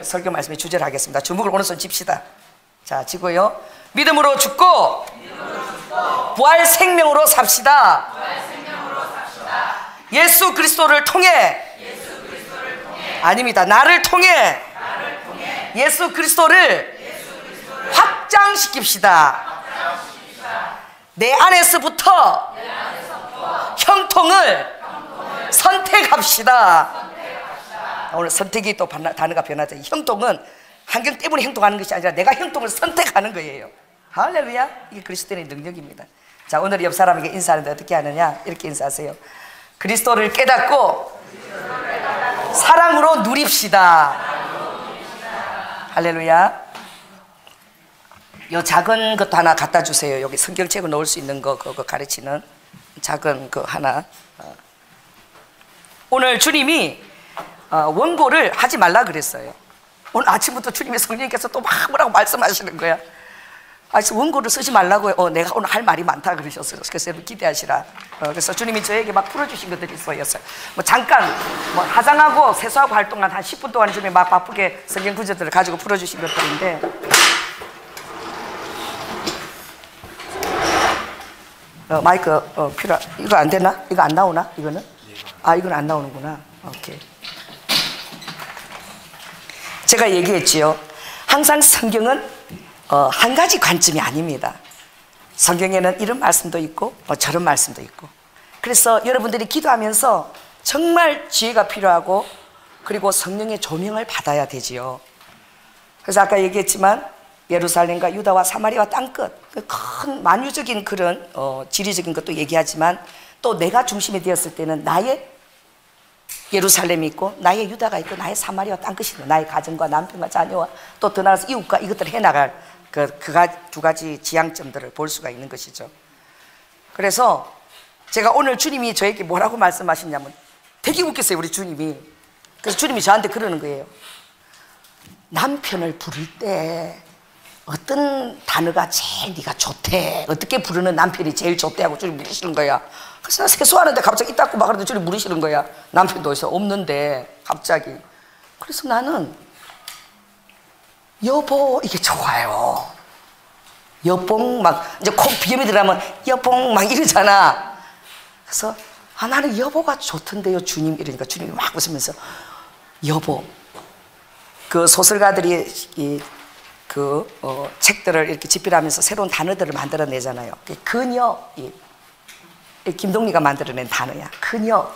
설교 말씀의 주제를 하겠습니다. 주목을 오른손 칩시다. 자, 지고요. 믿음으로 죽고 부활 생명으로 삽시다. 예수 그리스도를 통해 아닙니다. 나를 통해 예수 그리스도를 확장시킵시다. 내 안에서부터 형통을 선택합시다. 오늘 선택이 또 단어가 변하죠. 형통은 환경 때문에 형통하는 것이 아니라 내가 형통을 선택하는 거예요. 할렐루야. 이게 그리스도인의 능력입니다. 자, 오늘 옆 사람에게 인사하는데 어떻게 하느냐, 이렇게 인사하세요. 그리스도를 깨닫고 사랑으로 누립시다. 할렐루야. 요 작은 것도 하나 갖다 주세요. 여기 성경책을 넣을 수 있는 거, 그거 가르치는 작은 거 하나. 오늘 주님이 원고를 하지 말라 그랬어요. 오늘 아침부터 주님의 성령께서 또 막 뭐라고 말씀하시는 거야. 원고를 쓰지 말라고요. 내가 오늘 할 말이 많다 그러셨어요. 그래서 여러분 기대하시라. 그래서 주님이 저에게 막 풀어주신 것들이 있어요. 뭐 잠깐 화장하고 세수하고 활동한 한 10분 동안 주님이 막 바쁘게 성경 구절들을 가지고 풀어주신 것들인데, 마이크 이거 안 되나? 이거 안 나오나? 이거는? 이건 안 나오는구나. 오케이. 제가 얘기했지요. 항상 성경은 한 가지 관점이 아닙니다. 성경에는 이런 말씀도 있고 저런 말씀도 있고. 그래서 여러분들이 기도하면서 정말 지혜가 필요하고, 그리고 성령의 조명을 받아야 되지요. 그래서 아까 얘기했지만 예루살렘과 유다와 사마리아 땅끝, 큰 만유적인 그런 지리적인 것도 얘기하지만, 또 내가 중심이 되었을 때는 나의 예루살렘이 있고 나의 유다가 있고 나의 사마리아 땅끝이 있고 나의 가정과 남편과 자녀와 또 더 나아가서 이웃과 이것들을 해나갈 그 두 가지 지향점들을 볼 수가 있는 것이죠. 그래서 제가 오늘 주님이 저에게 뭐라고 말씀하셨냐면, 되게 웃겼어요. 우리 주님이. 그래서 주님이 저한테 그러는 거예요. 남편을 부를 때 어떤 단어가 제일 네가 좋대, 어떻게 부르는 남편이 제일 좋대 하고 주님 물으시는 거야. 그래서 나 세수하는데 갑자기 이 닦고 막 그러는데 주님 물으시는 거야. 남편도 어디서 없는데 갑자기. 그래서 나는 여보 이게 좋아요. 여봉 막 이제 코 비염이 들어가면 여봉 막 이러잖아. 그래서 나는 여보가 좋던데요 주님, 이러니까 주님이 막 웃으면서 여보, 그 소설가들이 책들을 이렇게 집필하면서 새로운 단어들을 만들어내잖아요. 그녀, 김동리가 만들어낸 단어야. 그녀,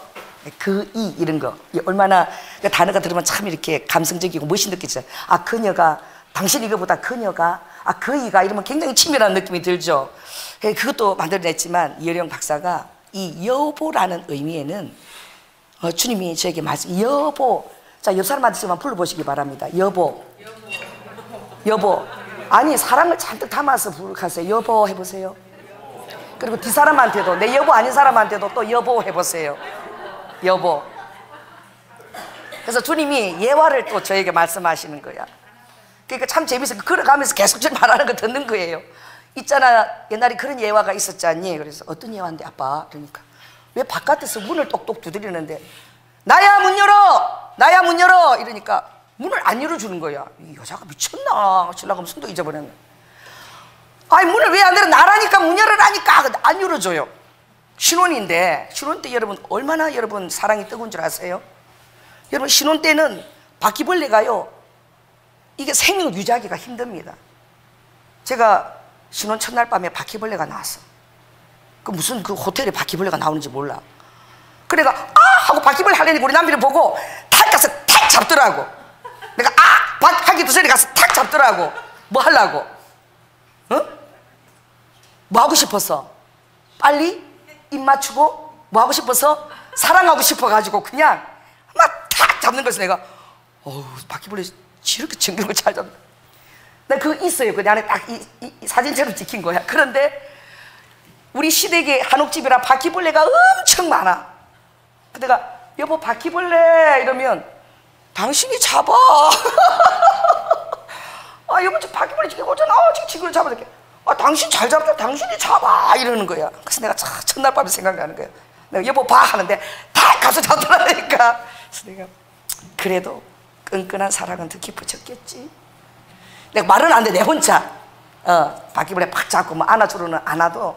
그이 이런 거. 얼마나 그 단어가 들으면 참 이렇게 감성적이고 멋이 느껴지죠. 그녀가, 당신 이거보다 그녀가, 그이가 이러면 굉장히 친밀한 느낌이 들죠. 그것도 만들어냈지만 이어령 박사가 이 여보라는 의미에는 주님이 저에게 여보. 자, 옆 사람한테 지금 불러보시기 바랍니다. 여보. 여보. 아니, 사랑을 잔뜩 담아서 부르세요. 여보 해보세요. 그리고 뒷사람한테도, 내 여보 아닌 사람한테도 또 여보 해보세요. 여보. 그래서 주님이 예화를 또 저에게 말씀하시는 거야. 그러니까 참 재밌어요. 걸어가면서 계속 좀 말하는 거 듣는 거예요. 있잖아, 옛날에 그런 예화가 있었지 않니? 그래서 어떤 예화인데 아빠? 그러니까 왜 바깥에서 문을 똑똑 두드리는데 나야 문 열어! 나야 문 열어! 이러니까 문을 안 열어주는 거야. 이 여자가 미쳤나? 신랑하면 숨도 잊어버렸네. 문을 왜 안 열어? 나라니까 문 열어라니까. 안 열어줘요. 신혼인데, 신혼 때 여러분 얼마나 여러분 사랑이 뜨거운 줄 아세요? 여러분 신혼 때는 바퀴벌레가요, 이게 생명을 유지하기가 힘듭니다. 제가 신혼 첫날 밤에 바퀴벌레가 나왔어. 무슨 그 호텔에 바퀴벌레가 나오는지 몰라. 그래가 하고 바퀴벌레 하려니 우리 남편을 보고 탁 가서 탁 잡더라고. 내가 하기 전에 가서 탁 잡더라고. 뭐 하려고? 뭐 하고 싶었어? 빨리 입 맞추고 뭐 하고 싶어서? 사랑하고 싶어가지고 그냥 막 탁 잡는 거였어. 내가 바퀴벌레 저렇게 정글을 걸 잘 잡는다. 내가 그거 있어요. 그 안에 딱 이 사진처럼 찍힌 거야. 그런데 우리 시댁에 한옥집이라 바퀴벌레가 엄청 많아. 내가 여보 바퀴벌레 이러면 당신이 잡아. 여보 저 바퀴벌레 지금 오잖아. 지금 잡아. 당신 잘 잡다. 당신이 잡아 이러는 거야. 그래서 내가 첫날 밤에 생각나는 거야. 내가 여보 봐 하는데 다 가서 잡더라니까. 그래서 내가 그래도 끈끈한 사랑은 더 깊어졌겠지. 내가 말은 안 돼. 내 혼자 바퀴벌레 팍 잡고 뭐 안아주로는 안아도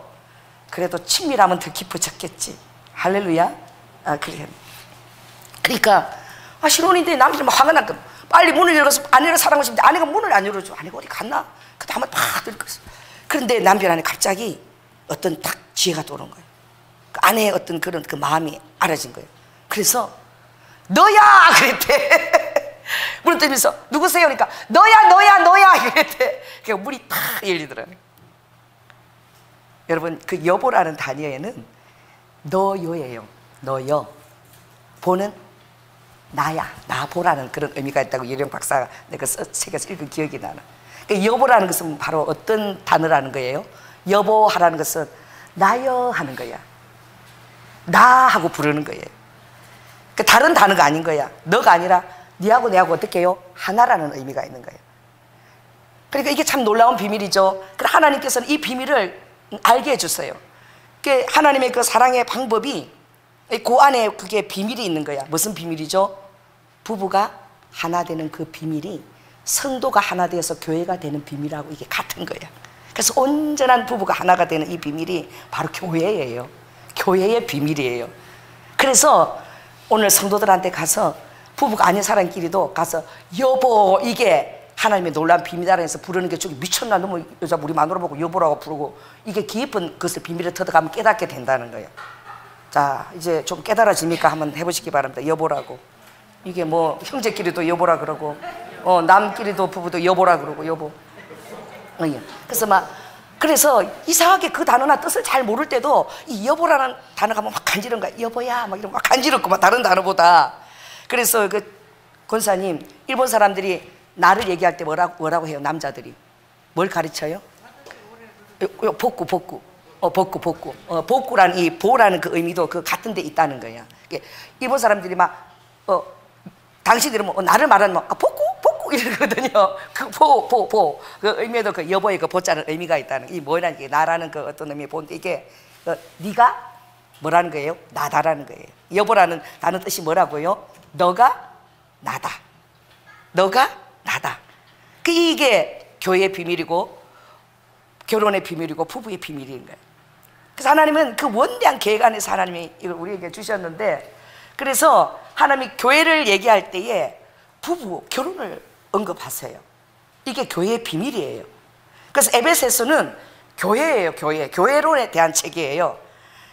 그래도 친밀함은 더 깊어졌겠지. 할렐루야. 그래. 그러니까 신혼인데 남편이 막 화가 났거든. 빨리 문을 열어서 아내를 사랑하고 싶은데 아내가 문을 안 열어줘. 아내가 어디 갔나? 그때 한번 팍 들었어. 그런데 남편 안에 갑자기 어떤 딱 지혜가 떠오른 거예요. 그 아내의 어떤 그런 그 마음이 알아진 거예요. 그래서 너야! 그랬대. 문을 뜨면서 누구세요? 그러니까 너야! 그랬대. 그러니까 문이 탁 열리더라고요. 여러분, 그 여보라는 단어에는 너요예요. 너요. 보는 나야, 나보라는 그런 의미가 있다고 유령 박사가 내가 책에서 읽은 기억이 나는. 그러니까 여보라는 것은 바로 어떤 단어라는 거예요? 여보하라는 것은 나여 하는 거야. 나 하고 부르는 거예요. 그러니까 다른 단어가 아닌 거야. 너가 아니라 니하고 내하고 어떻게 해요? 하나라는 의미가 있는 거예요. 그러니까 이게 참 놀라운 비밀이죠. 그러니까 하나님께서는 이 비밀을 알게 해주세요. 그러니까 하나님의 그 사랑의 방법이 그 안에 그게 비밀이 있는 거야. 무슨 비밀이죠? 부부가 하나 되는 그 비밀이 성도가 하나 되어서 교회가 되는 비밀하고 이게 같은 거야. 그래서 온전한 부부가 하나가 되는 이 비밀이 바로 교회예요. 교회의 비밀이에요. 그래서 오늘 성도들한테 가서 부부가 아닌 사람끼리도 가서 여보, 이게 하나님의 놀라운 비밀이라 해서 부르는 게 저기 미쳤나, 너무 여자 우리 마누라 보고 여보라고 부르고 이게 깊은 것을 비밀을 터득하면 깨닫게 된다는 거예요. 자, 이제 좀 깨달아집니까? 한번 해보시기 바랍니다. 여보라고. 이게 뭐 형제끼리도 여보라 그러고 남끼리도 부부도 여보라 그러고 여보. 그래서 이상하게 그 단어나 뜻을 잘 모를 때도 이 여보라는 단어가 막 간지른 거야. 여보야 막 이러면 막 간지럽고 막 다른 단어보다. 그래서 그 권사님, 일본 사람들이 나를 얘기할 때 뭐라고 해요? 남자들이 뭘 가르쳐요? 복구. 복구라는 이 보라는 그 의미도 그 같은 데 있다는 거야. 일본 사람들이 막 당신들은 뭐 나를 말하면 복구 이러거든요. 그 그 의미에도 그 여보의 그 보자는 의미가 있다는 게, 이 뭐라는 게 나라는 그 어떤 의미의 보인데, 이게 네가 뭐라는 거예요? 나다라는 거예요. 여보라는 단어 뜻이 뭐라고요? 너가 나다. 너가 나다. 이게 교회의 비밀이고 결혼의 비밀이고 부부의 비밀인 거예요. 그래서 하나님은 그 원대한 계획 안에서 하나님이 이걸 우리에게 주셨는데, 그래서 하나님이 교회를 얘기할 때에 부부, 결혼을 언급하세요. 이게 교회의 비밀이에요. 그래서 에베소서는 교회예요. 교회론에 대한 책이에요.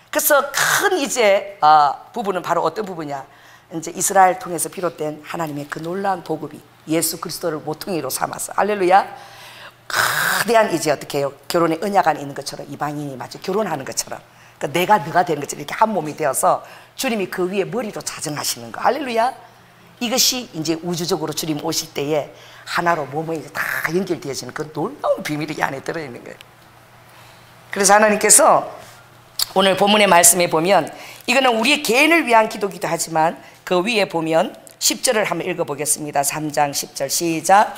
그래서 큰 이제 부부는 바로 어떤 부부냐, 이제 이스라엘 통해서 비롯된 하나님의 그 놀라운 복음이 예수 그리스도를 모퉁이로 삼아서, 할렐루야, 거대한 이제 어떻게 해요? 결혼의 언약 안에 있는 것처럼 이방인이 마치 결혼하는 것처럼, 그러니까 내가 너가 되는 것처럼 이렇게 한 몸이 되어서 주님이 그 위에 머리로 자정하시는 거, 할렐루야. 이것이 이제 우주적으로 주님 오실 때에 하나로 몸에 다 연결되어지는 그 놀라운 비밀이 이 안에 들어있는 거예요. 그래서 하나님께서 오늘 본문의 말씀에 보면, 이거는 우리의 개인을 위한 기도기도 하지만 그 위에 보면 10절을 한번 읽어보겠습니다. 3장 10절 시작.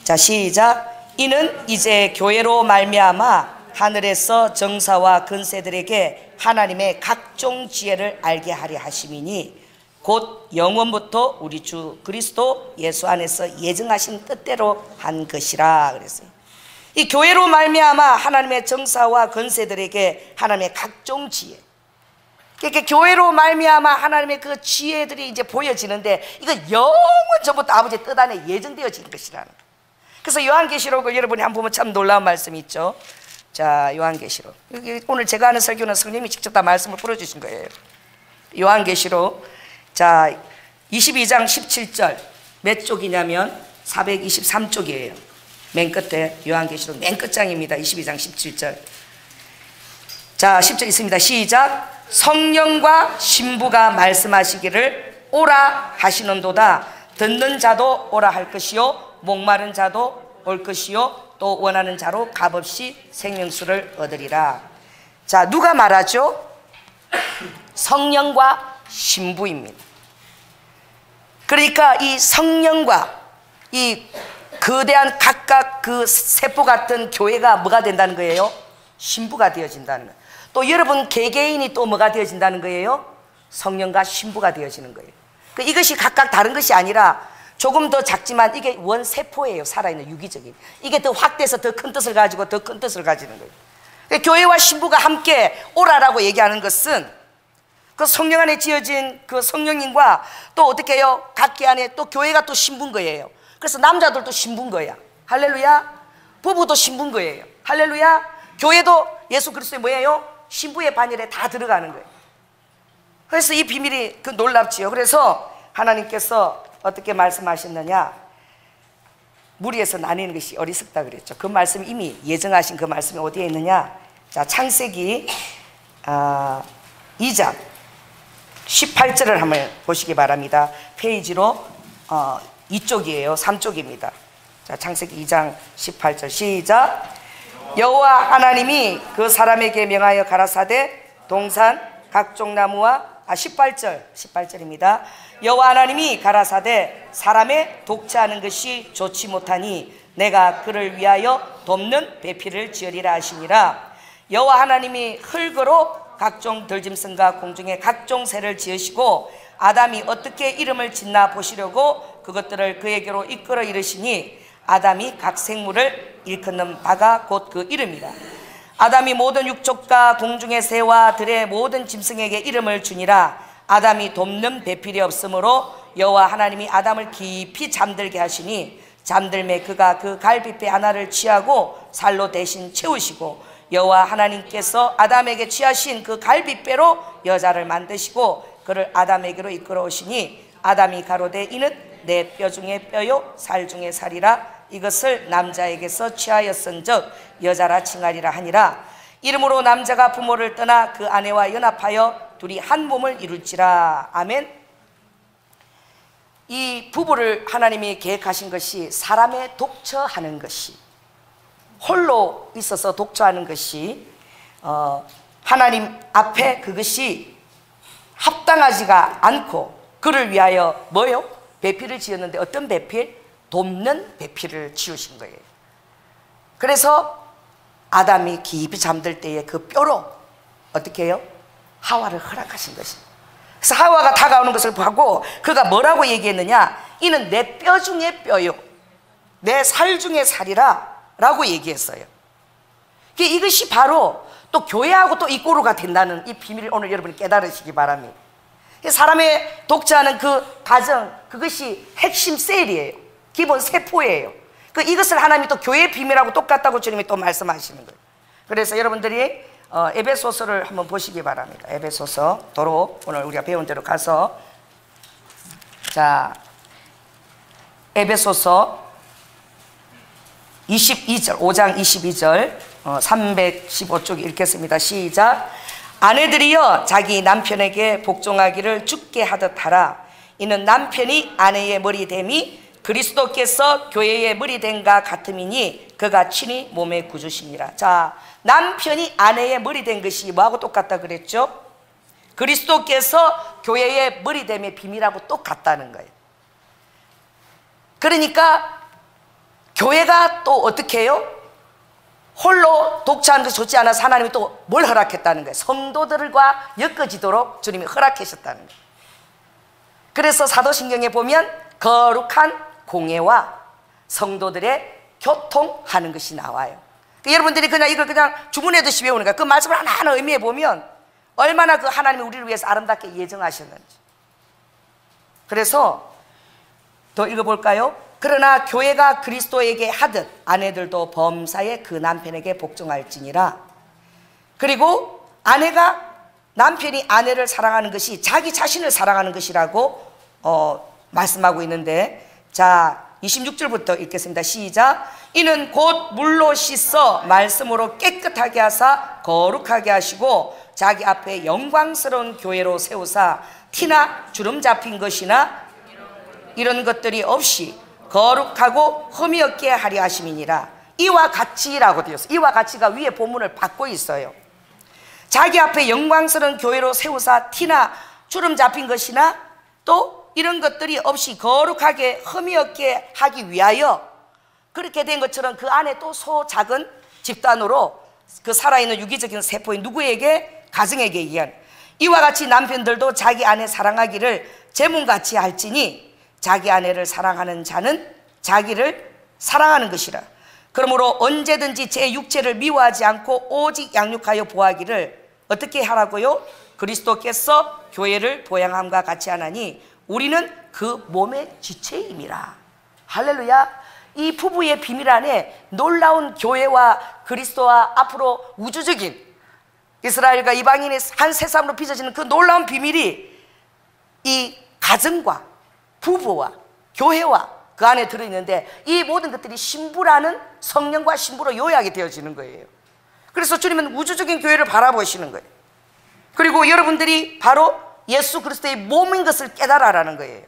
자, 시작. 이는 이제 교회로 말미암아 하늘에서 정사와 근세들에게 하나님의 각종 지혜를 알게 하려 하심이니 곧 영원부터 우리 주 그리스도 예수 안에서 예정하신 뜻대로 한 것이라 그랬어요. 이 교회로 말미암아 하나님의 정사와 권세들에게 하나님의 각종 지혜, 그러니까 교회로 말미암아 하나님의 그 지혜들이 이제 보여지는데, 이거 영원전부터 아버지의 뜻 안에 예정되어진 것이라는 거예요. 그래서 요한계시록을 여러분이 한번 보면 참 놀라운 말씀이 있죠. 자, 요한계시록, 여기 오늘 제가 하는 설교는 성령님이 직접 다 말씀을 풀어주신 거예요. 요한계시록, 자, 22장 17절 몇 쪽이냐면 423쪽이에요. 맨 끝에 요한계시록 맨 끝장입니다. 22장 17절. 자, 10절 있습니다. 시작. 성령과 신부가 말씀하시기를 오라 하시는도다. 듣는 자도 오라 할 것이요 목마른 자도 올 것이요 또 원하는 자로 값없이 생명수를 얻으리라. 자, 누가 말하죠? 성령과 신부입니다. 그러니까 이 성령과 이 거대한 각각 그 세포 같은 교회가 뭐가 된다는 거예요? 신부가 되어진다는 거예요. 또 여러분 개개인이 또 뭐가 되어진다는 거예요? 성령과 신부가 되어지는 거예요. 이것이 각각 다른 것이 아니라 조금 더 작지만 이게 원세포예요. 살아있는 유기적인. 이게 더 확대해서 더 큰 뜻을 가지고 더 큰 뜻을 가지는 거예요. 그러니까 교회와 신부가 함께 오라라고 얘기하는 것은 그 성령 안에 지어진 그 성령님과 또 어떻게 해요? 각기 안에 또 교회가 또 신부인 거예요. 그래서 남자들도 신부인 거야. 할렐루야. 부부도 신부인 거예요. 할렐루야. 교회도 예수 그리스도의 뭐예요? 신부의 반열에 다 들어가는 거예요. 그래서 이 비밀이 그 놀랍지요. 그래서 하나님께서 어떻게 말씀하셨느냐? 무리에서 나뉘는 것이 어리석다 그랬죠. 그 말씀이 이미 예정하신 그 말씀이 어디에 있느냐? 자, 창세기 2장 18절을 한번 보시기 바랍니다. 페이지로 2쪽이에요. 3쪽입니다. 자, 창세기 2장 18절 시작. 여호와 하나님이 그 사람에게 명하여 가라사대 동산 각종 나무와 18절입니다. 여호와 하나님이 가라사대 사람의 독차하는 것이 좋지 못하니 내가 그를 위하여 돕는 배필을 지으리라 하시니라. 여호와 하나님이 흙으로 각종 들짐승과 공중의 각종 새를 지으시고 아담이 어떻게 이름을 짓나 보시려고 그것들을 그에게로 이끌어 이르시니 아담이 각 생물을 일컫는 바가 곧 그 이름이라. 아담이 모든 육족과 공중의 새와 들의 모든 짐승에게 이름을 주니라. 아담이 돕는 배필이 없으므로 여호와 하나님이 아담을 깊이 잠들게 하시니 잠들매 그가 그 갈빗배 하나를 취하고 살로 대신 채우시고 여호와 하나님께서 아담에게 취하신 그 갈빗배로 여자를 만드시고 그를 아담에게로 이끌어 오시니 아담이 가로되 이는 내 뼈 중에 뼈요 살 중에 살이라. 이것을 남자에게서 취하였은즉 여자라 칭하리라 하니라. 이러므로 남자가 부모를 떠나 그 아내와 연합하여 둘이 한 몸을 이룰지라. 아멘. 이 부부를 하나님이 계획하신 것이 사람의 독처하는 것이, 홀로 있어서 독처하는 것이 하나님 앞에 그것이 합당하지가 않고 그를 위하여 뭐요? 배필을 지었는데 어떤 배필? 돕는 배필을 지으신 거예요. 그래서 아담이 깊이 잠들 때에 그 뼈로 어떻게 해요? 하와를 허락하신 것입니다. 그래서 하와가 다가오는 것을 보고 그가 뭐라고 얘기했느냐? 이는 내 뼈 중에 뼈요 내 살 중에 살이라 라고 얘기했어요. 이것이 바로 또 교회하고 또 이꼬르가 된다는 이 비밀을 오늘 여러분이 깨달으시기 바랍니다. 사람의 독자하는 그 가정, 그것이 핵심 셀이에요. 기본 세포예요. 이것을 하나님이 또 교회의 비밀하고 똑같다고 주님이 또 말씀하시는 거예요. 그래서 여러분들이 에베소서를 한번 보시기 바랍니다. 에베소서 도로 오늘 우리가 배운 대로 가서, 자, 에베소서 22절 5장 22절 315쪽 읽겠습니다. 시작. 아내들이여 자기 남편에게 복종하기를 주께 하듯 하라. 이는 남편이 아내의 머리됨이 그리스도께서 교회의 머리된과 같음이니 그가 친히 몸의 구주시니라. 자, 남편이 아내의 머리된 것이 뭐하고 똑같다 그랬죠? 그리스도께서 교회의 머리됨의 비밀하고 똑같다는 거예요. 그러니까 교회가 또 어떻게 해요? 홀로 독차하는 것이 좋지 않아서 하나님이 또 뭘 허락했다는 거예요? 성도들과 엮어지도록 주님이 허락하셨다는 거예요. 그래서 사도신경에 보면 거룩한 공예와 성도들의 교통하는 것이 나와요. 여러분들이 그냥 이걸 그냥 주문해듯이 외우니까 그 말씀을 하나하나 의미해 보면 얼마나 그 하나님이 우리를 위해서 아름답게 예정하셨는지. 그래서 더 읽어볼까요? 그러나 교회가 그리스도에게 하듯 아내들도 범사에 그 남편에게 복종할지니라. 그리고 아내가, 남편이 아내를 사랑하는 것이 자기 자신을 사랑하는 것이라고 말씀하고 있는데, 자 26절부터 읽겠습니다. 시작. 이는 곧 물로 씻어 말씀으로 깨끗하게 하사 거룩하게 하시고 자기 앞에 영광스러운 교회로 세우사 티나 주름 잡힌 것이나 이런 것들이 없이 거룩하고 흠이 없게 하려 하심이니라. 이와 같이라고 되어 있어요. 이와 같이가 위에 본문을 받고 있어요. 자기 앞에 영광스러운 교회로 세우사 티나 주름 잡힌 것이나 또 이런 것들이 없이 거룩하게 흠이 없게 하기 위하여, 그렇게 된 것처럼 그 안에 또 작은 집단으로 그 살아있는 유기적인 세포인 누구에게? 가정에게 의한 이와 같이 남편들도 자기 아내 사랑하기를 제문같이 할지니 자기 아내를 사랑하는 자는 자기를 사랑하는 것이라. 그러므로 언제든지 제 육체를 미워하지 않고 오직 양육하여 보하기를 어떻게 하라고요? 그리스도께서 교회를 보양함과 같이 하나니 우리는 그 몸의 지체임이라. 할렐루야. 이 부부의 비밀 안에 놀라운 교회와 그리스도와 앞으로 우주적인 이스라엘과 이방인의 한 세상으로 빚어지는 그 놀라운 비밀이 이 가정과 부부와 교회와 그 안에 들어있는데, 이 모든 것들이 신부라는 성령과 신부로 요약이 되어지는 거예요. 그래서 주님은 우주적인 교회를 바라보시는 거예요. 그리고 여러분들이 바로 예수 그리스도의 몸인 것을 깨달아라는 거예요.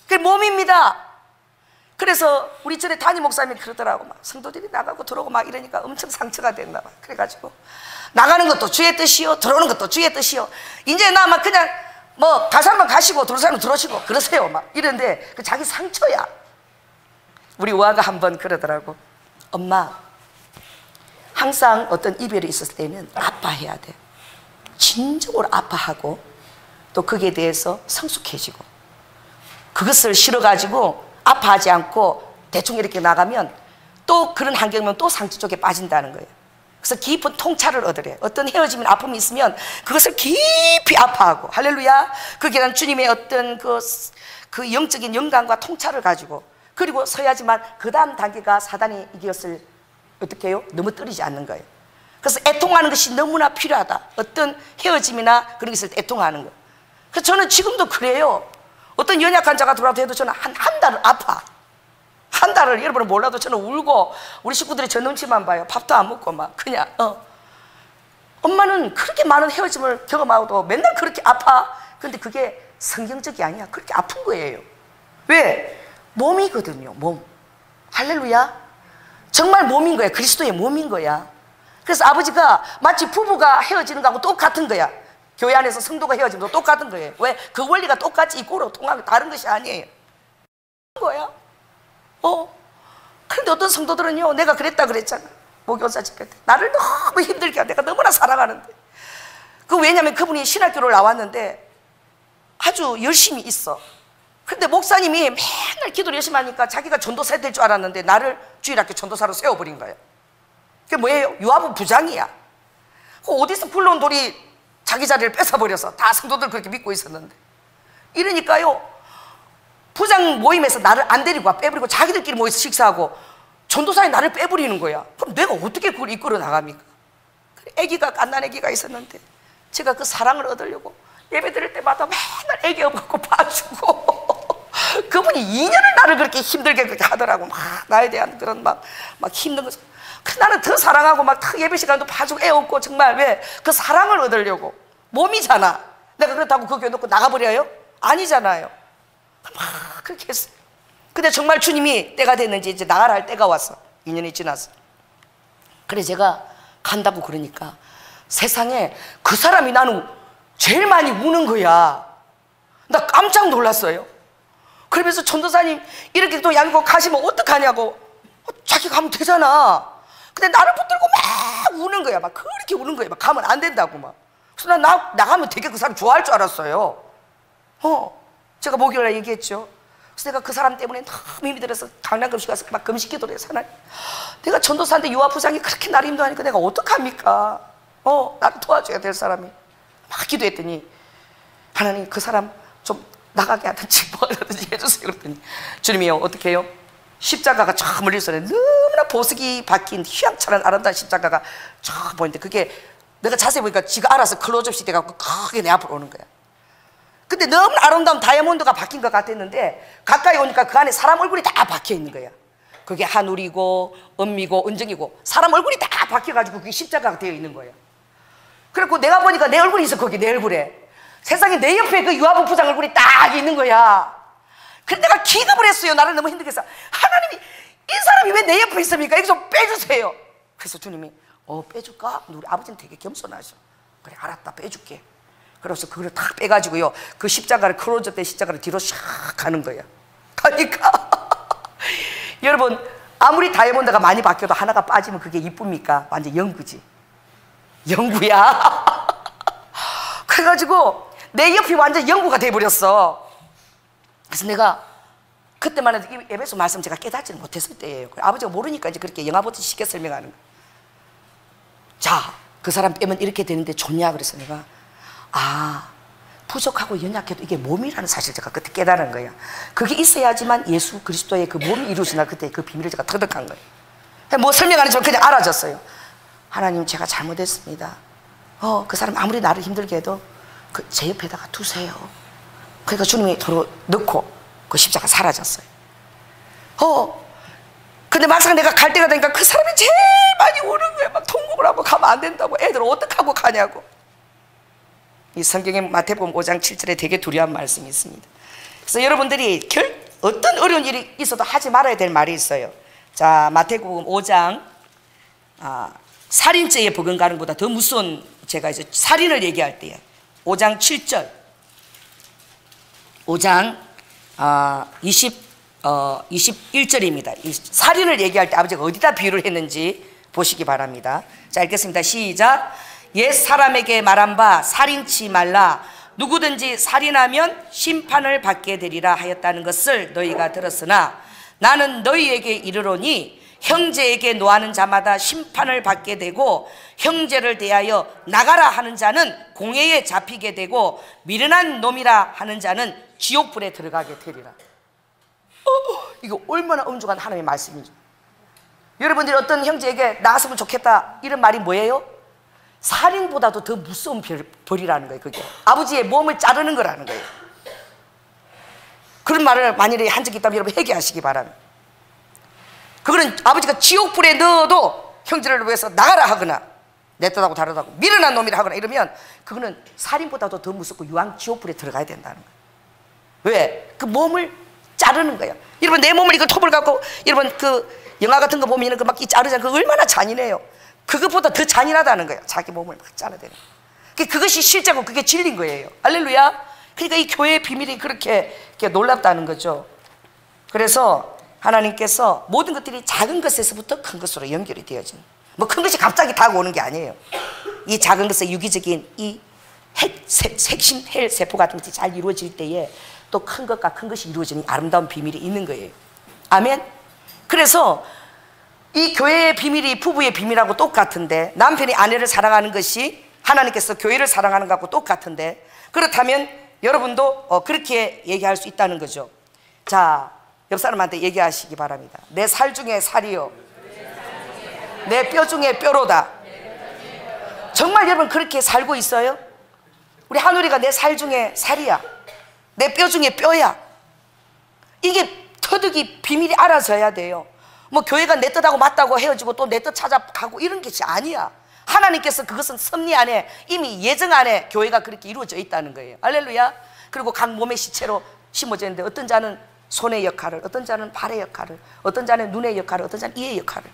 그게 몸입니다. 그래서 우리 전에 담임 목사님이 그러더라고. 막 성도들이 나가고 들어오고 막 이러니까 엄청 상처가 됐나 봐. 그래가지고 나가는 것도 주의 뜻이요, 들어오는 것도 주의 뜻이요. 이제 나 막 그냥 뭐 갈 사람은 가시고 들어올 사람은 들어오시고 그러세요 막 이런데 그 자기 상처야. 우리 우아가 한번 그러더라고. 엄마, 항상 어떤 이별이 있었을 때는 아파해야 돼. 진정으로 아파하고 또 거기에 대해서 성숙해지고, 그것을 싫어가지고 아파하지 않고 대충 이렇게 나가면 또 그런 환경이면 또 상처 쪽에 빠진다는 거예요. 그래서 깊은 통찰을 얻으래. 어떤 헤어짐이 아픔이 있으면 그것을 깊이 아파하고, 할렐루야. 그게 난 주님의 어떤 그 영적인 영감과 통찰을 가지고, 그리고 서야지만 그 다음 단계가 사단이 이것을 어떻게 해요? 넘어뜨리지 않는 거예요. 그래서 애통하는 것이 너무나 필요하다. 어떤 헤어짐이나 그런 것을 애통하는 거. 그래서 저는 지금도 그래요. 어떤 연약한 자가 들어와도 해도 저는 한 달을 아파. 한 달을, 여러분은 몰라도 저는 울고, 우리 식구들이 저 눈치만 봐요. 밥도 안 먹고 막 그냥 엄마는 그렇게 많은 헤어짐을 경험하고도 맨날 그렇게 아파. 근데 그게 성경적이 아니야. 그렇게 아픈 거예요. 왜? 몸이거든요. 몸. 할렐루야. 정말 몸인 거야. 그리스도의 몸인 거야. 그래서 아버지가 마치 부부가 헤어지는 거하고 똑같은 거야. 교회 안에서 성도가 헤어지는 거 똑같은 거예요. 왜? 그 원리가 똑같이 이꼬로 통하고 다른 것이 아니에요. 거야. 그런데 어떤 성도들은요, 내가 그랬잖아. 목요사 집회 때 나를 너무 힘들게 하고, 내가 너무나 사랑하는데. 왜냐면 그분이 신학교를 나왔는데 아주 열심히 있어. 근데 목사님이 맨날 기도를 열심히 하니까 자기가 전도사 될 줄 알았는데 나를 주일학교 전도사로 세워버린 거예요. 그게 뭐예요? 유아부 부장이야. 어디서 불러온 돌이 자기 자리를 뺏어버려서 다 성도들 그렇게 믿고 있었는데. 이러니까요, 부장 모임에서 나를 안 데리고 와, 빼버리고 자기들끼리 모여서 식사하고 전도사에 나를 빼버리는 거야. 그럼 내가 어떻게 그걸 이끌어 나갑니까? 애기가, 갓난 애기가 있었는데 제가 그 사랑을 얻으려고 예배 드릴 때마다 맨날 애기 업고 봐주고 그분이 2년을 나를 그렇게 힘들게 그렇게 하더라고. 막 나에 대한 그런 막 힘든 거. 나는 더 사랑하고 막 예배 시간도 봐주고 애 업고, 정말 왜? 그 사랑을 얻으려고. 몸이잖아. 내가 그렇다고 그 교회 놓고 나가버려요? 아니잖아요. 막 그렇게 했어요. 근데 정말 주님이 때가 됐는지 이제 나가라 할 때가 왔어. 2년이 지났어. 그래 제가 간다고 그러니까 세상에 그 사람이 나는 제일 많이 우는 거야. 나 깜짝 놀랐어요. 그러면서 전도사님 이렇게 또 양고 가시면 어떡하냐고. 자기 가면 되잖아. 근데 나를 붙들고 막 우는 거야. 막 그렇게 우는 거야. 막 가면 안 된다고 막. 그래서 나 나가면 되게 그 사람 좋아할 줄 알았어요. 제가 목요일에 얘기했죠. 그래서 내가 그 사람 때문에 너무 힘이 들어서 강남금식 가서 막 금식 기도를 해서, 하나님, 내가 전도사인데 유아부장이 그렇게 나를 힘들어하니까 내가 어떡합니까? 나를 도와줘야 될 사람이. 막 기도했더니 하나님, 그 사람 좀 나가게 하든지 뭐 하든지 해주세요. 그랬더니 주님이요, 어떻게 해요? 십자가가 저 멀리서 너무나 보석이 박힌 휘황찬란 아름다운 십자가가 저 보이는데, 그게 내가 자세히 보니까 지가 알아서 클로즈업이 돼갖고 크게 내 앞으로 오는 거야. 근데 너무 아름다운 다이아몬드가 박힌 것 같았는데 가까이 오니까 그 안에 사람 얼굴이 다 박혀 있는 거야. 그게 한울이고 은미고 은정이고 사람 얼굴이 다 박혀가지고 그게 십자가가 되어 있는 거야. 그래갖고 내가 보니까 내 얼굴이 있어. 거기 내 얼굴에 세상에 내 옆에 그 유아부 부장 얼굴이 딱 있는 거야. 그래서 내가 기겁을 했어요. 나를 너무 힘들게 해서, 하나님이 이 사람이 왜 내 옆에 있습니까? 이거 좀 빼주세요. 그래서 주님이 빼줄까? 우리 아버지는 되게 겸손하셔. 그래, 알았다, 빼줄게. 그래서 그걸 탁 빼가지고요, 그 십자가를, 크로즈업 된 십자가를 뒤로 샥 가는 거야. 가니까 여러분, 아무리 다이아몬드가 많이 바뀌어도 하나가 빠지면 그게 이쁩니까? 완전 영구지. 영구야. 그래가지고 내 옆이 완전 영구가 돼버렸어. 그래서 내가 그때만 해도 이 에베소 말씀 제가 깨닫지는 못했을 때예요. 아버지가 모르니까 이제 그렇게 영화보듯이 쉽게 설명하는 거예요. 자, 그 사람 빼면 이렇게 되는데 좋냐 그래서 내가 부족하고 연약해도 이게 몸이라는 사실 제가 그때 깨달은 거예요. 그게 있어야지만 예수 그리스도의 그 몸이 이루어지나 그때 그 비밀을 제가 터득한 거예요. 뭐 설명 안 했지만 그냥 알아졌어요. 하나님 제가 잘못했습니다. 그 사람 아무리 나를 힘들게 해도 제 옆에다가 두세요. 그러니까 주님이 도로 넣고 그 십자가 사라졌어요. 근데 막상 내가 갈 때가 되니까 그 사람이 제일 많이 우는 거예요. 막 통곡을 하고 가면 안 된다고. 애들 어떡하고 가냐고. 이 성경에 마태복음 5장 7절에 되게 두려운 말씀이 있습니다. 그래서 여러분들이 어떤 어려운 일이 있어도 하지 말아야 될 말이 있어요. 자, 마태복음 5장 살인죄에 버금가는 것보다 더 무서운, 제가 이제 살인을 얘기할 때에 5장 7절 5장 21절입니다. 살인을 얘기할 때 아버지가 어디다 비유를 했는지 보시기 바랍니다. 자, 읽겠습니다. 시작. 옛 사람에게 말한 바 살인치 말라. 누구든지 살인하면 심판을 받게 되리라 하였다는 것을 너희가 들었으나 나는 너희에게 이르노니 형제에게 노하는 자마다 심판을 받게 되고 형제를 대하여 나가라 하는 자는 공회에 잡히게 되고 미련한 놈이라 하는 자는 지옥불에 들어가게 되리라. 이거 얼마나 엄중한 하나님의 말씀인지. 여러분들이 어떤 형제에게 나갔으면 좋겠다 이런 말이 뭐예요? 살인보다도 더 무서운 벌이라는 거예요. 그게 아버지의 몸을 자르는 거라는 거예요. 그런 말을 만일에 한 적이 있다면 여러분 회개하시기 바랍니다. 그거는 아버지가 지옥불에 넣어도 형제를 위해서 나가라 하거나 내 뜻하고 다르다고 미련한 놈이라 하거나 이러면 그거는 살인보다도 더 무섭고 유황 지옥불에 들어가야 된다는 거예요. 왜? 그 몸을 자르는 거예요. 여러분 내 몸을 이거 톱을 갖고 여러분 그 영화 같은 거 보면 그 막 자르잖아요. 그거 얼마나 잔인해요. 그것보다 더 잔인하다는 거예요. 자기 몸을 막 잘라대는 거예요. 그것이 실제고 그게 진리인 거예요. 할렐루야. 그러니까 이 교회의 비밀이 그렇게 놀랍다는 거죠. 그래서 하나님께서 모든 것들이 작은 것에서부터 큰 것으로 연결이 되어지는, 뭐 큰 것이 갑자기 다가오는 게 아니에요. 이 작은 것의 유기적인 이 핵심 헬 세포 같은 것이 잘 이루어질 때에 또 큰 것과 큰 것이 이루어지는 아름다운 비밀이 있는 거예요. 아멘. 그래서 이 교회의 비밀이 부부의 비밀하고 똑같은데, 남편이 아내를 사랑하는 것이 하나님께서 교회를 사랑하는 것하고 똑같은데, 그렇다면 여러분도 그렇게 얘기할 수 있다는 거죠. 자, 옆 사람한테 얘기하시기 바랍니다. 내 살 중에 살이요, 내 뼈 중에 뼈로다. 정말 여러분 그렇게 살고 있어요? 우리 한우리가 내 살 중에 살이야, 내 뼈 중에 뼈야. 이게 터득이 비밀이 알아져야 돼요. 뭐 교회가 내 뜻하고 맞다고 헤어지고 또 내 뜻 찾아가고 이런 것이 아니야. 하나님께서 그것은 섭리 안에 이미 예정 안에 교회가 그렇게 이루어져 있다는 거예요. 할렐루야. 그리고 각 몸의 시체로 심어져 있는데 어떤 자는 손의 역할을, 어떤 자는 발의 역할을, 어떤 자는 눈의 역할을, 어떤 자는 이의 역할을.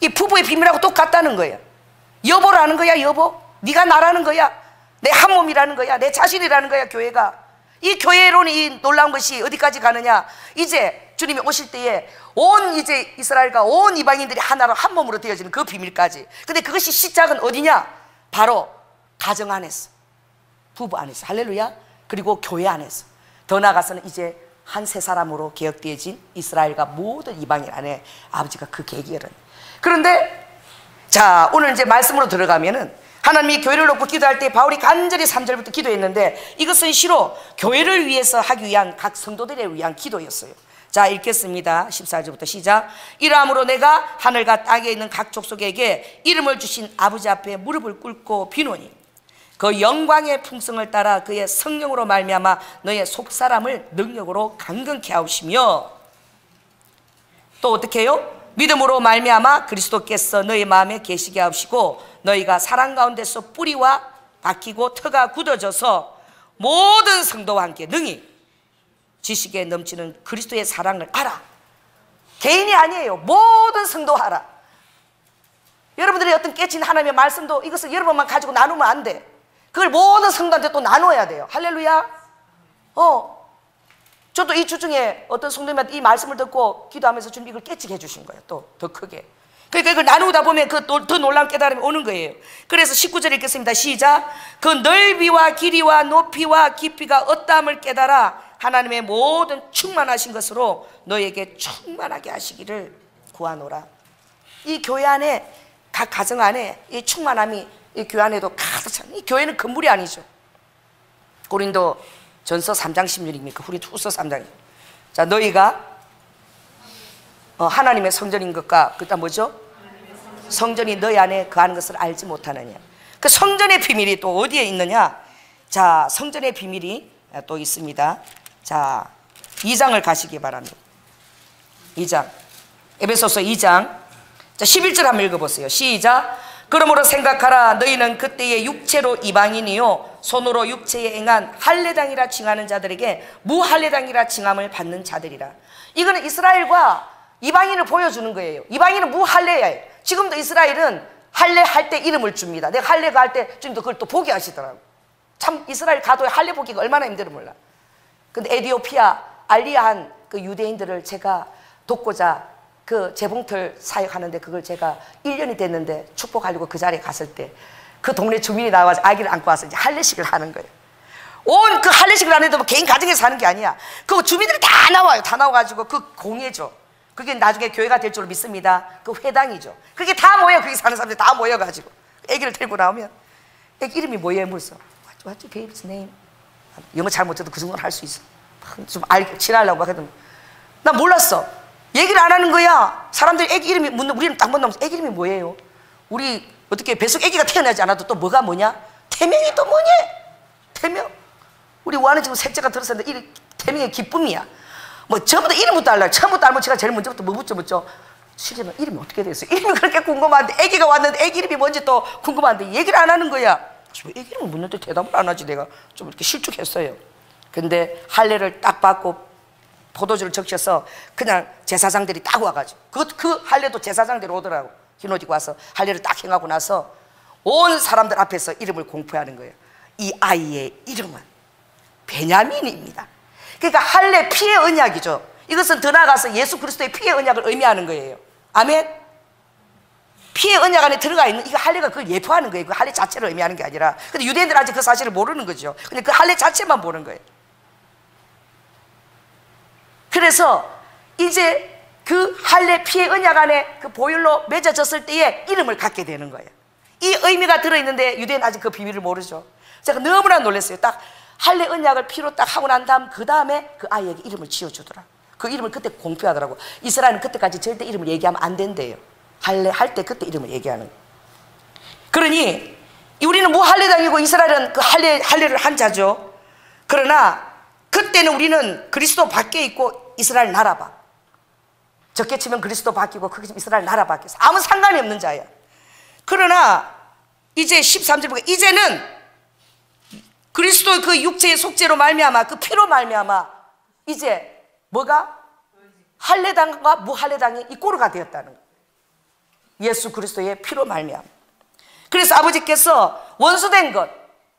이 부부의 비밀하고 똑같다는 거예요. 여보라는 거야. 여보, 네가 나라는 거야. 내 한 몸이라는 거야. 내 자신이라는 거야. 교회가. 이 교회로는 이 놀라운 것이 어디까지 가느냐, 이제 주님이 오실 때에 온 이제 이스라엘과 온 이방인들이 하나로 한 몸으로 되어지는 그 비밀까지. 근데 그것이 시작은 어디냐? 바로 가정 안에서, 부부 안에서. 할렐루야. 그리고 교회 안에서. 더 나아가서는 이제 한 세 사람으로 개혁되어진 이스라엘과 모든 이방인 안에 아버지가 그 계기를. 그런데 자, 오늘 이제 말씀으로 들어가면은 하나님이 교회를 놓고 기도할 때 바울이 간절히 3절부터 기도했는데, 이것은 시로 교회를 위해서 하기 위한 각 성도들에 위한 기도였어요. 자, 읽겠습니다. 14절부터 시작. 이러함으로 내가 하늘과 땅에 있는 각 족속에게 이름을 주신 아버지 앞에 무릎을 꿇고 비노니 그 영광의 풍성을 따라 그의 성령으로 말미암아 너의 속사람을 능력으로 강건케 하시며, 또 어떻게 해요? 믿음으로 말미암아 그리스도께서 너희 마음에 계시게 하시고 너희가 사랑 가운데서 뿌리와 박히고 터가 굳어져서 모든 성도와 함께 능히 지식에 넘치는 그리스도의 사랑을 알아. 개인이 아니에요. 모든 성도 알아. 여러분들의 어떤 깨진 하나님의 말씀도 이것을 여러분만 가지고 나누면 안 돼. 그걸 모든 성도한테 또 나눠야 돼요. 할렐루야. 저도 이 주 중에 어떤 성도님한테 이 말씀을 듣고 기도하면서 주님 이걸 깨치게 해주신 거예요. 또 더 크게. 그러니까 이걸 나누다 보면 그 더 놀라운 깨달음이 오는 거예요. 그래서 19절 읽겠습니다. 시작. 그 넓이와 길이와 높이와 깊이가 어떠함을 깨달아 하나님의 모든 충만하신 것으로 너에게 충만하게 하시기를 구하노라. 이 교회 안에, 각 가정 안에 이 충만함이 이 교회 안에도 가득 차. 이 교회는 건물이 아니죠. 고린도 전서 3장 16입니까? 후서 3장. 자, 너희가 하나님의 성전인 것과 그다음 뭐죠? 성전이 너희 안에 거하는 것을 알지 못하느냐. 그 성전의 비밀이 또 어디에 있느냐? 자, 성전의 비밀이 또 있습니다. 자, 2장을 가시기 바랍니다. 2장, 에베소서 2장, 자, 11절 한번 읽어보세요. 시작. 그러므로 생각하라. 너희는 그때의 육체로 이방인이요 손으로 육체에 행한 할례당이라 칭하는 자들에게 무할례당이라 칭함을 받는 자들이라. 이거는 이스라엘과 이방인을 보여주는 거예요. 이방인은 무할례예요. 지금도 이스라엘은 할례 할 때 이름을 줍니다. 내가 할례가 할 때 주님도 그걸 또 보게 하시더라고. 참 이스라엘 가도에 할례 보기가 얼마나 힘들어 몰라. 근데 에디오피아 알리아한 그 유대인들을 제가 돕고자 그 재봉틀 사역하는데 그걸 제가 1년이 됐는데 축복하려고 그 자리에 갔을 때 그 동네 주민이 나와서 아기를 안고 와서 이제 할례식을 하는 거예요. 온 그 할례식을 하는데 뭐 개인 가정에서 하는 게 아니야. 그 주민들이 다 나와요. 다 나와가지고 그 공예죠. 그게 나중에 교회가 될 줄 믿습니다. 그 회당이죠. 그게 다 모여. 거기 사는 사람들이 다 모여가지고 아기를 데리고 나오면 애기 이름이 뭐예요? 물어서 What's your baby's name? 영어 잘 못해도 그 정도는 할 수 있어. 좀 친하려고 하거든. 나 몰랐어. 얘기를 안 하는 거야. 사람들이 애기 이름이 묻는, 우리는 딱 묻는, 애기 이름이 뭐예요? 우리 어떻게 뱃속 애기가 태어나지 않아도 또 뭐가 뭐냐? 태명이 또 뭐냐? 태명. 우리 와는 지금 셋째가 들었었는데 태명의 기쁨이야. 뭐 전부터 이름부터 알라. 처음부터 알면 제가 제일 먼저부터 뭐 묻죠? 실제로 이름이 어떻게 됐어요? 이름이 그렇게 궁금한데 애기가 왔는데 애기 이름이 뭔지 또 궁금한데 얘기를 안 하는 거야. 애기 이름을 묻는데 대답을 안 하지. 내가 좀 이렇게 실축했어요. 근데 할례를 딱 받고 포도주를 적셔서 그냥 제사장들이 딱 와가지고 그 할례도 제사장들이 오더라고. 흰 옷 입고 와서 할례를 딱 행하고 나서 온 사람들 앞에서 이름을 공포하는 거예요. 이 아이의 이름은 베냐민입니다. 그러니까 할례 피의 언약이죠. 이것은 더 나아가서 예수 그리스도의 피의 언약을 의미하는 거예요. 아멘. 피의 언약 안에 들어가 있는 이거 할례가 그걸 예표하는 거예요. 그 할례 자체를 의미하는 게 아니라. 근데 유대인들은 아직 그 사실을 모르는 거죠. 근데 그 할례 자체만 보는 거예요. 그래서 이제 그 할례 피의 언약 안에 그 보혈로 맺어졌을 때에 이름을 갖게 되는 거예요. 이 의미가 들어있는데 유대인은 아직 그 비밀을 모르죠. 제가 너무나 놀랐어요. 딱 할례 언약을 피로 딱 하고 난 다음 그 다음에 그 아이에게 이름을 지어주더라. 그 이름을 그때 공표하더라고. 이스라엘은 그때까지 절대 이름을 얘기하면 안 된대요. 할례 할 때 그때 이름을 얘기하는 거예요. 그러니 우리는 무할례당이고 이스라엘은 그 할례를 한 자죠. 그러나 그때는 우리는 그리스도 밖에 있고 이스라엘 나라 밖. 적게 치면 그리스도 바뀌고 크게 치면 이스라엘 나라 밖에서 아무 상관이 없는 자야. 그러나 이제 13절 보니까 이제는 그리스도의 그 육체의 속죄로 말미암아 그 피로 말미암아 이제 뭐가 할례당과 무할례당이 이 꼴가 되었다는 거예요. 예수 그리스도의 피로 말미암아. 그래서 아버지께서 원수된 것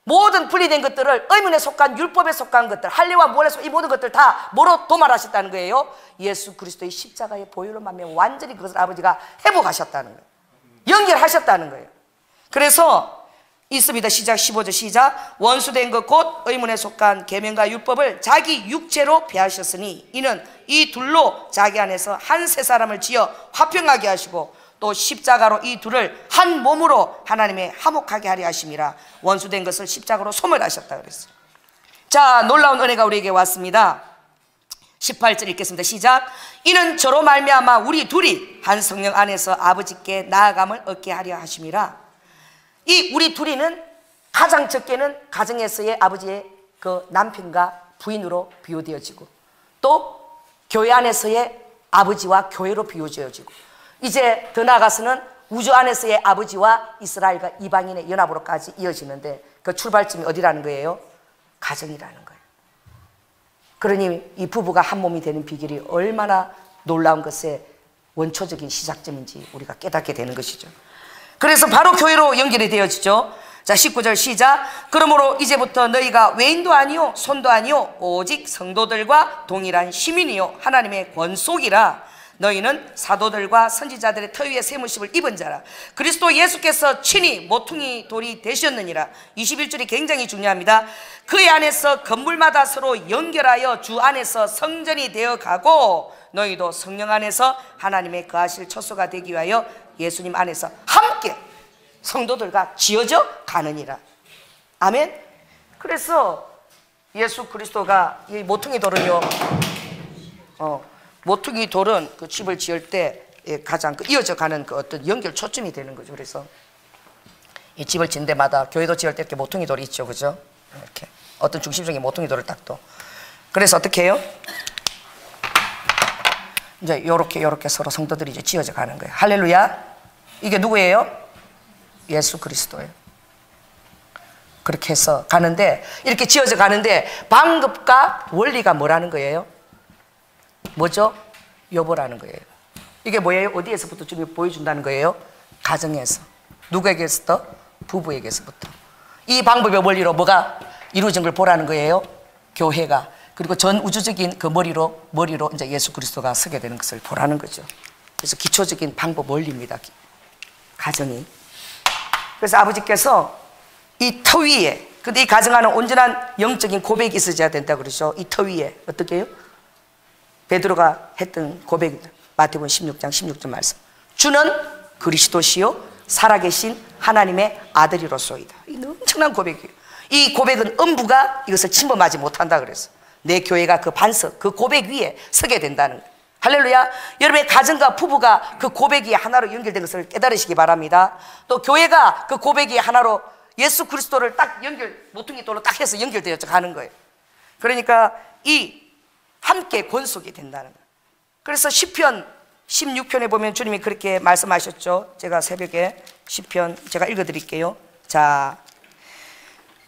모든 분리된 것들을 의문에 속한 율법에 속한 것들 할례와 무할례 속한 이 모든 것들 다 뭐로 도말하셨다는 거예요? 예수 그리스도의 십자가의 보혈로 말미암아 완전히 그것을 아버지가 회복하셨다는 거예요. 연결하셨다는 거예요. 그래서 있습니다. 시작 15절 시작. 원수된 것 곧 의문에 속한 계명과 율법을 자기 육체로 폐하셨으니 이는 이 둘로 자기 안에서 한 새 사람을 지어 화평하게 하시고 또 십자가로 이 둘을 한 몸으로 하나님의 화목하게 하려 하심이라. 원수된 것을 십자가로 소멸하셨다 그랬어요. 자, 놀라운 은혜가 우리에게 왔습니다. 18절 읽겠습니다. 시작. 이는 저로 말미암아 우리 둘이 한 성령 안에서 아버지께 나아감을 얻게 하려 하심이라. 이 우리 둘이는 가장 적게는 가정에서의 아버지의 그 남편과 부인으로 비유되어지고 또 교회 안에서의 아버지와 교회로 비유되어지고 이제 더 나아가서는 우주 안에서의 아버지와 이스라엘과 이방인의 연합으로까지 이어지는데 그 출발점이 어디라는 거예요? 가정이라는 거예요. 그러니 이 부부가 한 몸이 되는 비결이 얼마나 놀라운 것의 원초적인 시작점인지 우리가 깨닫게 되는 것이죠. 그래서 바로 교회로 연결이 되어지죠. 자, 19절 시작. 그러므로 이제부터 너희가 외인도 아니요 손도 아니요 오직 성도들과 동일한 시민이요 하나님의 권속이라. 너희는 사도들과 선지자들의 터 위에 세무심을 입은 자라. 그리스도 예수께서 친히 모퉁이 돌이 되셨느니라. 21절이 굉장히 중요합니다. 그의 안에서 건물마다 서로 연결하여 주 안에서 성전이 되어 가고 너희도 성령 안에서 하나님의 거하실 처소가 되기 위하여 예수님 안에서 함께 성도들과 지어져 가느니라. 아멘. 그래서 예수 그리스도가 이 모퉁이 돌은요, 모퉁이 돌은 그 집을 지을 때 가장 이어져 가는 그 어떤 연결 초점이 되는 거죠. 그래서 이 집을 짓는 데마다 교회도 지을 때 이렇게 모퉁이 돌이 있죠, 그죠? 이렇게 어떤 중심적인 모퉁이 돌을 딱 또. 그래서 어떻게 해요? 이제 요렇게 서로 성도들이 이제 지어져 가는 거예요. 할렐루야. 이게 누구예요? 예수 그리스도예요. 그렇게 해서 가는데, 이렇게 지어져 가는데 방법과 원리가 뭐라는 거예요? 뭐죠? 여보라는 거예요. 이게 뭐예요? 어디에서부터 주님이 보여준다는 거예요? 가정에서. 누구에게서부터? 부부에게서부터. 이 방법의 원리로 뭐가 이루어진 걸 보라는 거예요? 교회가. 그리고 전 우주적인 그 머리로 이제 예수 그리스도가 서게 되는 것을 보라는 거죠. 그래서 기초적인 방법 원리입니다. 가정이. 그래서 아버지께서 이 터 위에, 근데 이 가정하는 온전한 영적인 고백이 있어야 된다 그러죠. 이 터 위에 어떻게 해요? 베드로가 했던 고백입니다. 마태복음 16장 16절 말씀. 주는 그리스도시요 살아계신 하나님의 아들이로소이다. 이 엄청난 고백이에요. 이 고백은 음부가 이것을 침범하지 못한다 그래서 내 교회가 그 반석, 그 고백 위에 서게 된다는 거예요. 할렐루야. 여러분의 가정과 부부가 그 고백이 하나로 연결된 것을 깨달으시기 바랍니다. 또 교회가 그 고백이 하나로 예수 그리스도를 딱 모퉁이 돌로 딱 해서 연결되어 가는 거예요. 그러니까 이 함께 권속이 된다는 거예요. 그래서 시편 16편에 보면 주님이 그렇게 말씀하셨죠. 제가 새벽에 시편 제가 읽어드릴게요. 자,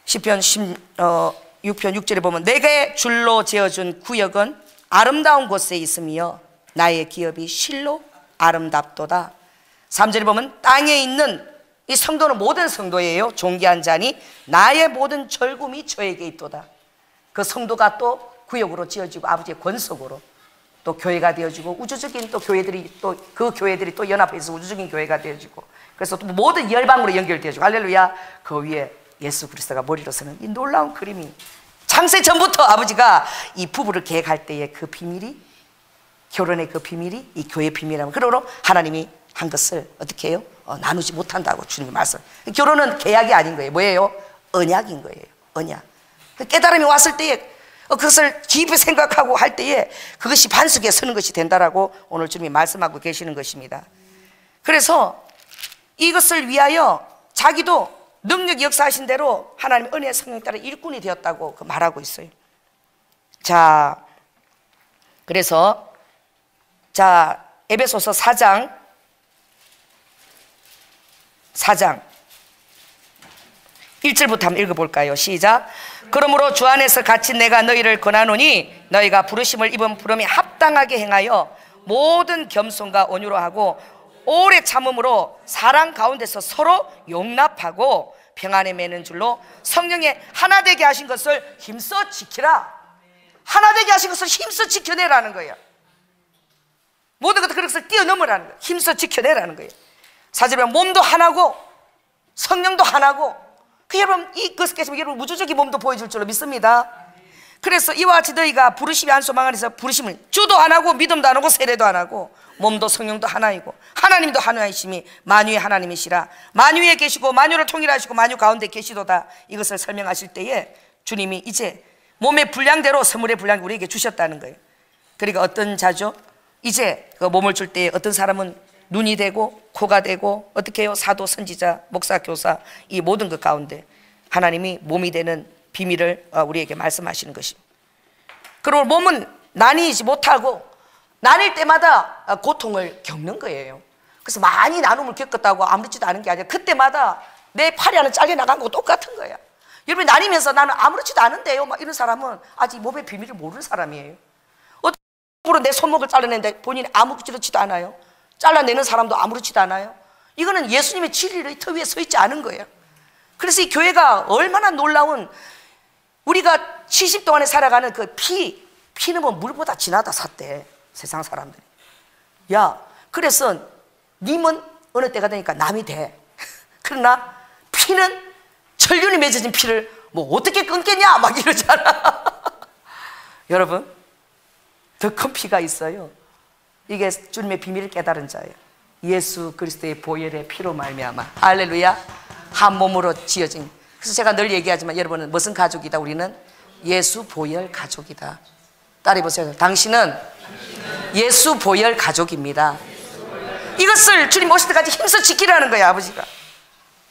시편 6편 6절에 보면 내게 줄로 지어준 구역은 아름다운 곳에 있으며 나의 기업이 실로 아름답도다. 3절에 보면 땅에 있는 이 성도는 모든 성도예요. 존귀한 자니 나의 모든 절금이 저에게 있도다. 그 성도가 또 구역으로 지어지고 아버지의 권속으로 또 교회가 되어지고 우주적인 또 교회들이 또 그 교회들이 또 연합해서 우주적인 교회가 되어지고 그래서 또 모든 열방으로 연결되어지고 할렐루야. 그 위에 예수 그리스도가 머리로 서는 이 놀라운 그림이 창세 전부터 아버지가 이 부부를 계획할 때의 그 비밀이 결혼의 그 비밀이 이 교회의 비밀이라면 그러므로 하나님이 한 것을 어떻게 해요? 나누지 못한다고 주님이 말씀. 결혼은 계약이 아닌 거예요. 뭐예요? 언약인 거예요. 언약. 깨달음이 왔을 때에 그것을 깊이 생각하고 할 때에 그것이 반석에 서는 것이 된다라고 오늘 주님이 말씀하고 계시는 것입니다. 그래서 이것을 위하여 자기도 능력 역사하신 대로 하나님의 은혜의 성령에 따라 일꾼이 되었다고 말하고 있어요. 자, 그래서 자 에베소서 4장 1절부터 한번 읽어볼까요? 시작. 그러므로 주 안에서 갇힌 내가 너희를 권하노니 너희가 부르심을 입은 부름에 합당하게 행하여 모든 겸손과 온유로 하고 오래 참음으로 사랑 가운데서 서로 용납하고 평안에 매는 줄로 성령의 하나 되게 하신 것을 힘써 지키라. 하나 되게 하신 것을 힘써 지켜내라는 거예요. 모든 것들 그것을 뛰어넘으라는 거예요. 힘써 지켜내라는 거예요. 사절에 몸도 하나고 성령도 하나고 여러분 이것을 깨시면 여러분 우주적인 몸도 보여줄 줄로 믿습니다. 그래서 이와 같이 너희가 부르심이 한 소망 안에서 부르심을 주도 하나고 믿음도 하나고 세례도 하나고 몸도 성령도 하나이고 하나님도 하나이심이 만유의 하나님이시라. 만유에 계시고 만유를 통일하시고 만유 가운데 계시도다. 이것을 설명하실 때에 주님이 이제 몸의 분량대로 선물의 분량을 우리에게 주셨다는 거예요. 그러니까 어떤 자죠? 이제 그 몸을 줄 때에 어떤 사람은 눈이 되고 코가 되고 어떻게 해요? 사도, 선지자, 목사, 교사 이 모든 것 가운데 하나님이 몸이 되는 비밀을 우리에게 말씀하시는 것입니다. 그리고 몸은 나뉘지 못하고 나뉠 때마다 고통을 겪는 거예요. 그래서 많이 나눔을 겪었다고 아무렇지도 않은 게 아니라 그때마다 내 팔이 하나 잘려나간 거고 똑같은 거야. 여러분이 나뉘면서 나는 아무렇지도 않은데요 막 이런 사람은 아직 몸의 비밀을 모르는 사람이에요. 어떻게 내 손목을 잘라내는데 본인이 아무렇지도 않아요. 잘라내는 사람도 아무렇지도 않아요. 이거는 예수님의 진리의 터 위에 서 있지 않은 거예요. 그래서 이 교회가 얼마나 놀라운 우리가 70 동안에 살아가는 그 피는 뭐 물보다 진하다 샀대 세상 사람들이. 야, 그래서 님은 어느 때가 되니까 남이 돼. 그러나 피는 천륜이 맺어진 피를 뭐 어떻게 끊겠냐 막 이러잖아. 여러분, 더 큰 피가 있어요. 이게 주님의 비밀을 깨달은 자예요. 예수 그리스도의 보혈의 피로 말미암아, 할렐루야, 한 몸으로 지어진. 그래서 제가 늘 얘기하지만 여러분은 무슨 가족이다? 우리는 예수 보혈 가족이다. 따라해보세요. 당신은 예수 보혈 가족입니다. 이것을 주님 오실 때까지 힘써 지키라는 거예요. 아버지가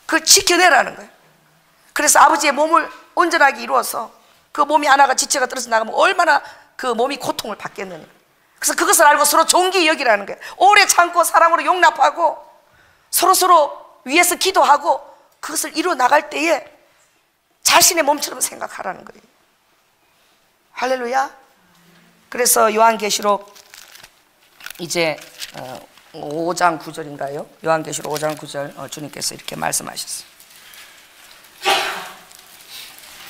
그걸 지켜내라는 거예요. 그래서 아버지의 몸을 온전하게 이루어서 그 몸이 하나가 지체가 떨어져 나가면 얼마나 그 몸이 고통을 받겠느냐. 그래서 그것을 알고 서로 존귀히 여기라는 거예요. 오래 참고 사랑으로 용납하고 서로 위해서 기도하고 그것을 이루어 나갈 때에 자신의 몸처럼 생각하라는 거예요. 할렐루야. 그래서 요한계시록 이제 5장 9절인가요? 요한계시록 5장 9절 주님께서 이렇게 말씀하셨어요.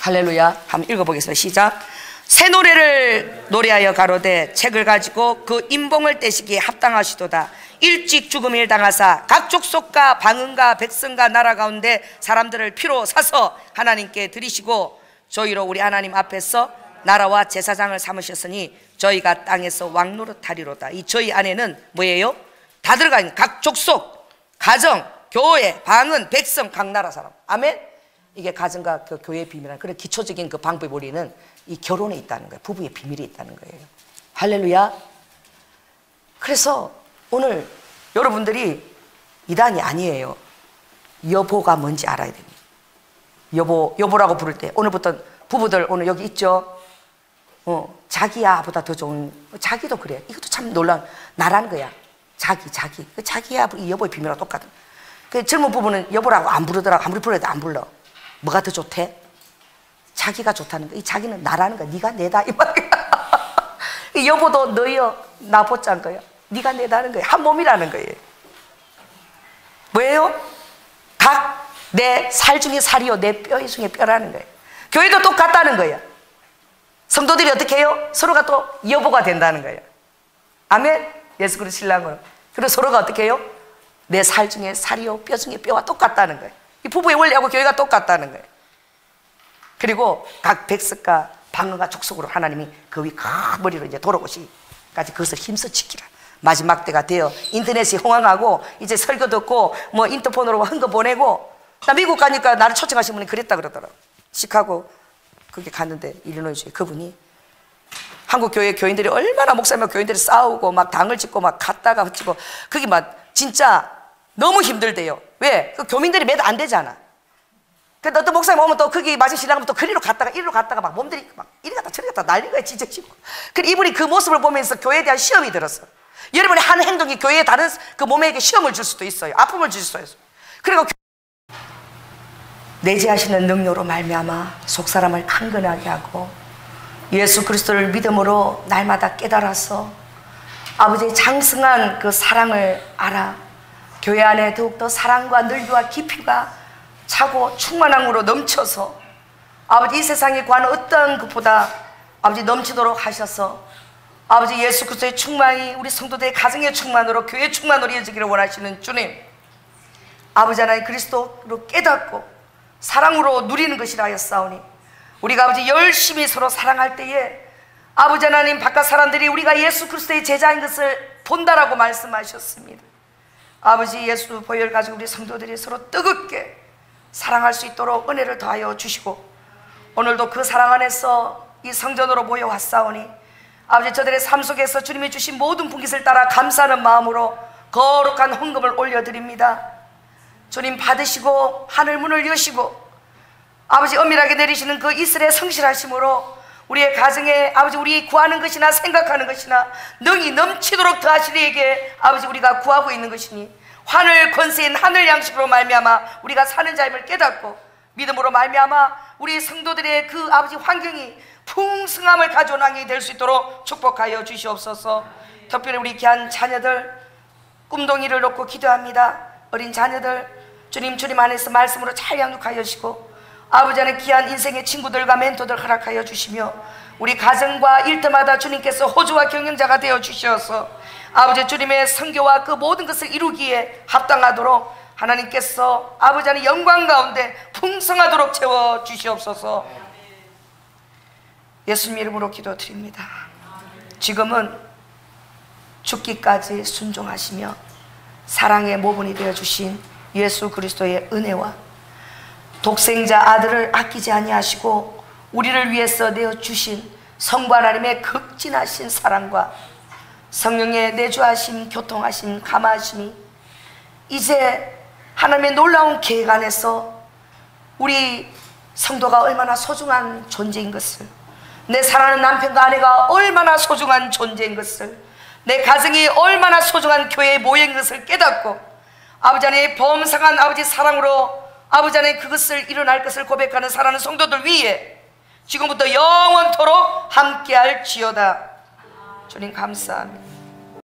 할렐루야. 한번 읽어보겠습니다. 시작. 새 노래를 노래하여 가로되 책을 가지고 그 인봉을 떼시기에 합당하시도다. 일찍 죽음을 당하사 각 족속과 방언과 백성과 나라 가운데 사람들을 피로 사서 하나님께 드리시고 저희로 우리 하나님 앞에서 나라와 제사장을 삼으셨으니 저희가 땅에서 왕노릇하리로다. 이 저희 안에는 뭐예요? 다 들어가 있는 각 족속, 가정, 교회, 방언, 백성, 각 나라 사람. 아멘. 이게 가정과 그 교회의 비밀은 그런 기초적인 그 방법의 원리는 이 결혼에 있다는 거예요. 부부의 비밀이 있다는 거예요. 할렐루야. 그래서 오늘 여러분들이 이단이 아니에요. 여보가 뭔지 알아야 됩니다. 여보라고 부를 때 오늘부터 부부들 오늘 여기 있죠. 자기야 보다 더 좋은, 자기도 그래. 이것도 참 놀라운 나라는 거야. 자기. 그 자기야 이 여보의 비밀하고 똑같은. 그 젊은 부부는 여보라고 안 부르더라고. 아무리 불러도 안 불러. 뭐가 더 좋대? 자기가 좋다는 거야. 이 자기는 나라는 거야. 네가 내다 이 말이야. 여보도 너여 나 보자는 거야. 네가 내다는 거야. 한 몸이라는 거예요. 뭐예요? 각 내 살 중에 살이요 내 뼈 중에 뼈라는 거예요. 교회도 똑같다는 거예요. 성도들이 어떻게 해요? 서로가 또 여보가 된다는 거예요. 아멘. 예수 그리스도 신랑으로. 그리고 서로가 어떻게 해요? 내 살 중에 살이요 뼈 중에 뼈와 똑같다는 거예요. 이 부부의 원리하고 교회가 똑같다는 거예요. 그리고 각 백성과 방언과 족속으로 하나님이 그 위 큰 머리로 이제 돌아오시까지 그것을 힘써 지키라. 마지막 때가 되어 인터넷이 호황하고 이제 설교 듣고 뭐 인터폰으로 헌거 보내고. 나 미국 가니까 나를 초청하신 분이 그랬다 그러더라고. 시카고 거기 갔는데 일리노이주에 그분이 한국 교회 교인들이 얼마나 목사님과 교인들이 싸우고 막 당을 짓고 막 갔다가 흩치고 그게 막 진짜 너무 힘들대요. 왜? 그 교민들이 몇 안 되잖아. 근데 어떤 목사님 오면 또 거기 마치 지나가면 또 그리로 갔다가 이리로 갔다가 막 몸들이 막 이리 갔다 저리 갔다 난린 거야. 지적지고. 그래 이분이 그 모습을 보면서 교회에 대한 시험이 들었어. 여러분의 한 행동이 교회에 다른 그 몸에게 시험을 줄 수도 있어요. 아픔을 줄 수도 있어요. 그리고 내재하시는 능력으로 말미암아 속사람을 강건하게 하고 예수 그리스도를 믿음으로 날마다 깨달아서 아버지의 장성한 그 사랑을 알아 교회 안에 더욱더 사랑과 늘기와 깊이가 차고 충만함으로 넘쳐서 아버지 이 세상에 구하는 어떤 것보다 아버지 넘치도록 하셔서 아버지 예수 그리스도의 충만이 우리 성도들의 가정의 충만으로 교회의 충만으로 이어지기를 원하시는 주님, 아버지 하나님 그리스도로 깨닫고 사랑으로 누리는 것이라 하였사오니 우리가 아버지 열심히 서로 사랑할 때에 아버지 하나님 바깥 사람들이 우리가 예수 그리스도의 제자인 것을 본다라고 말씀하셨습니다. 아버지 예수 보혈 가지고 우리 성도들이 서로 뜨겁게 사랑할 수 있도록 은혜를 더하여 주시고 오늘도 그 사랑 안에서 이 성전으로 모여왔사오니 아버지 저들의 삶 속에서 주님이 주신 모든 분깃을 따라 감사하는 마음으로 거룩한 헌금을 올려드립니다. 주님 받으시고 하늘 문을 여시고 아버지 엄밀하게 내리시는 그 이슬의 성실하심으로 우리의 가정에 아버지 우리 구하는 것이나 생각하는 것이나 능히 넘치도록 더하시리에게 아버지 우리가 구하고 있는 것이니 하늘 권세인 하늘 양식으로 말미암아 우리가 사는 자임을 깨닫고 믿음으로 말미암아 우리 성도들의 그 아버지 환경이 풍성함을 가져오게 될 수 있도록 축복하여 주시옵소서. 특별히 우리 귀한 자녀들 꿈동이를 놓고 기도합니다. 어린 자녀들 주님 안에서 말씀으로 잘 양육하여 주시고 아버지 안에 귀한 인생의 친구들과 멘토들 허락하여 주시며 우리 가정과 일터마다 주님께서 호주와 경영자가 되어 주셔서 아버지 주님의 선교와 그 모든 것을 이루기에 합당하도록 하나님께서 아버지 안에 영광 가운데 풍성하도록 채워 주시옵소서. 예수님 이름으로 기도드립니다. 지금은 죽기까지 순종하시며 사랑의 모분이 되어 주신 예수 그리스도의 은혜와 독생자 아들을 아끼지 아니하시고 우리를 위해서 내어 주신 성부 하나님의 극진하신 사랑과 성령의 내주하심, 교통하심, 감화하심이 이제 하나님의 놀라운 계획 안에서 우리 성도가 얼마나 소중한 존재인 것을, 내 사랑하는 남편과 아내가 얼마나 소중한 존재인 것을, 내 가정이 얼마나 소중한 교회의 모형인 것을 깨닫고 아버지 안에 범상한 아버지 사랑으로 아버지 안에 그것을 일어날 것을 고백하는 사랑하는 성도들 위해 지금부터 영원토록 함께할 지어다. 주님 감사합니다.